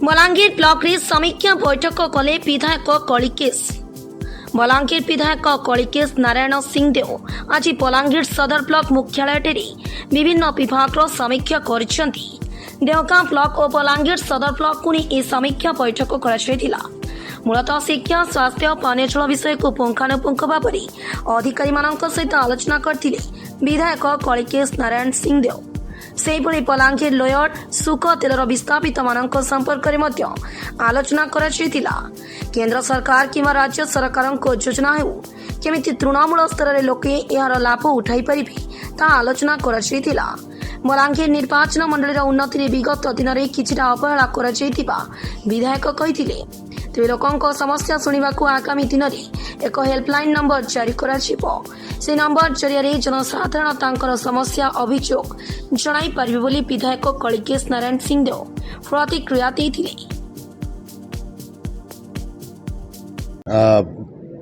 Balangir block रे समीक्षा बैठक कले विधायक कलिकेश। बलांगीर विधायक कलिकेश नारायण सिंहदेव आज बलांगीर सदर ब्लॉक मुख्यालय विभिन्न विभाग समीक्षा करिसेंती। देवगां ब्लॉक और बलांगीर सदर ब्लॉक को नहीं समीक्षा बैठक कराइला। मूलतः शिक्षा स्वास्थ्य पानीय जल विषय को पुंखानुपुंख भाव अधिकारी सहित आलोचना करते विधायक कलिकेश नारायण सिंहदेव। सेहिभଳି बलांगीर लोयर सुख तेलर विस्थापित मान संपर्क में आलोचना कराइला। केंद्र सरकार किंवा राज्य सरकार योजना केमिति तृणमूल स्तर में लोके यार लाभ उठाई पारिबे ता आलोचना कराइला। बलांगीर निर्वाचन मंडल उन्नति विगत दिन में किछिटा अवहेला कराइथिबा विधायक कहिथिले। तेबे लोकंक समस्या सुनिबा को आगामी दिन में एक हेल्पलाइन नंबर जारी कराजिबो। से नंबर जरिए जनसाधारण तांकर समस्या अभियोग जणाई पारिबे बोली विधायक कलिकेश नारायण सिंहदेव प्रतिक्रिया देथिले।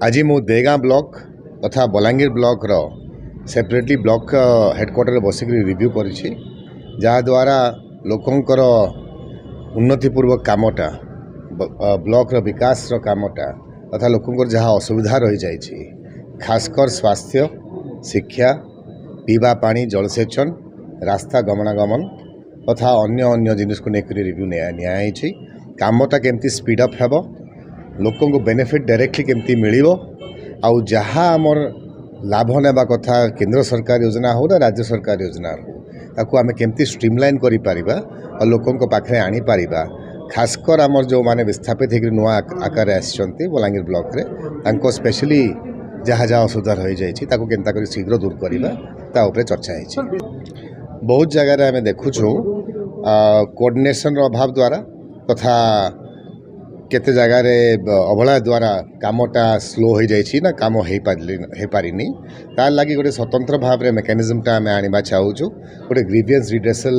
आज मु देगां ब्लॉक तथा बलांगीर ब्लॉक रो सेपरेटली ब्लॉक हेडक्वार्टर बसिक रिव्यू करिछि, जहा द्वारा लोकंकर उन्नतिपूर्वक कामटा ब्लॉक रो विकास रो कामटा तथा लोकंकर जहा असुविधा रही जाइछि, खासकर स्वास्थ्य शिक्षा पीवा पानी जलसेचन रास्ता गमनागमन तथा अन्य अन्य जिनिस को लेकर रिव्यू नियाई। कामटा केमती स्पीड अप हेबो, लोकों को बेनिफिट डायरेक्टली केमती मिलिबो, आउ जहाँ आमर लाभ नेबा कथा केंद्र सरकार योजना हो ना राज्य सरकार योजना हो ताकू आमे केमती स्ट्रीमलाइन करि पारिबा और लोकों को पाखरे आनी पारिबा। खासकर आमर जो माने विस्थापित होकर नुआ आकार आसचंती बलांगीर ब्लॉक रे तांको स्पेशली जहाँ जहाँ असुविधा रही जाइछि ताकू केनता करी शीघ्र दूर करिबा ता उपरे चर्चा होइछि। बहुत जगह रे आमे देखुछु कोऑर्डिनेशन रो अभाव द्वारा तथा केते जगह रे अवहेला द्वारा कामटा स्लो हो जाइछि ना काम हे पारिनी। तार लागि गोटे स्वतंत्र भाव रे मेकानिज्मटा आमे आनिबा चाहूछु, गोटे ग्रीवियंस रिड्रेसल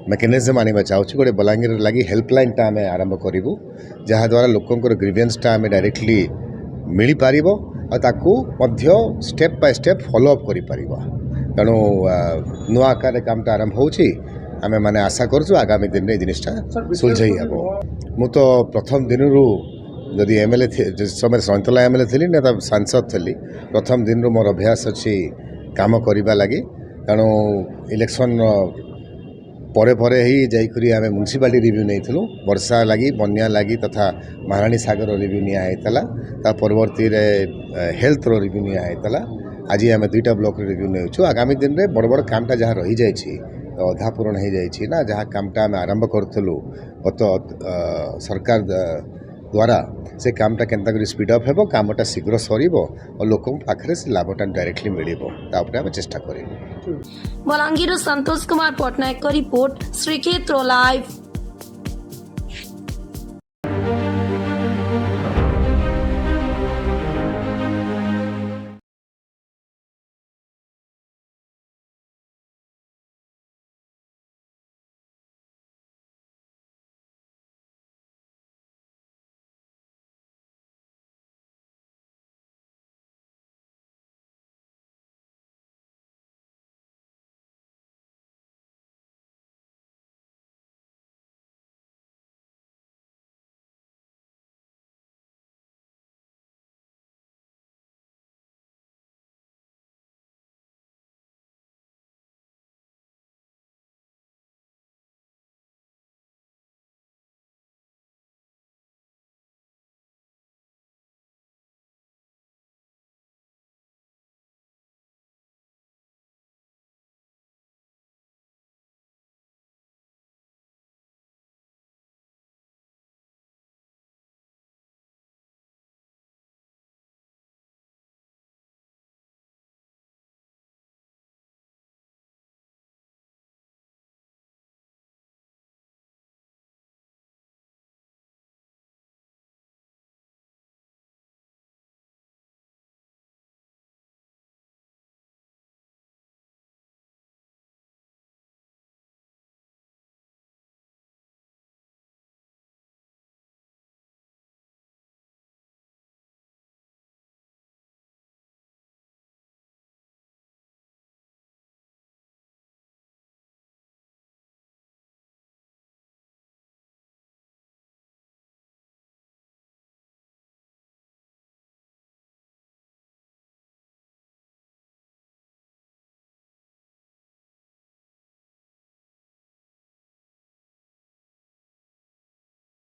मेकानिज्म आनिबा चाहूछु। गोटे बलांगीर लागि हेल्पलाइनटा आमे आरंभ करिवु, जहा द्वारा लोकंकर ग्रीवियंसटा आमे डायरेक्टली मिली पारिबो और ताकू मध्य step by step follow up करि पारिबो। तेणु नुआ आकार कामटा आरंभ होछि, आमे माने आशा करछु आगामी दिन में जिनिसटा सुलझाई हेबो। मु तो प्रथम दिन रु जदि एमएलए समय सैंतला एमएलए थी ना तब सांसद थी, प्रथम दिन रु मोर अभ्यास अच्छी काम करने लगी। तेणु इलेक्शन परे परे ही जाइकरी आमे म्युनिसिपालिटी रिव्यू नहीं वर्षा लगी बन्या लगी तथा महाराणी सागर रिव्यू नियाला, ता परवर्ती रे हेल्थ रो रिव्यू नियाला। आज आम दुईटा ब्लॉक रिव्यू नहीं। आगामी दिन में बड़ बड़ कामटा जहाँ रही जाइए अधा पूरण हो जाइए ना, जहाँ कामटा आम आरंभ करूँ गत सरकार द्वारा से कामटा केनता करी स्पीड अप हेबो, कामटा शीघ्र सरीबो और लोकों पाखरे से लाभटा डायरेक्टली मिलिबो ता उपरे आम चेष्टा करिबो। बलांगीर संतोष कुमार पटनायक का रिपोर्ट, श्रीक्षेत्र लाइव।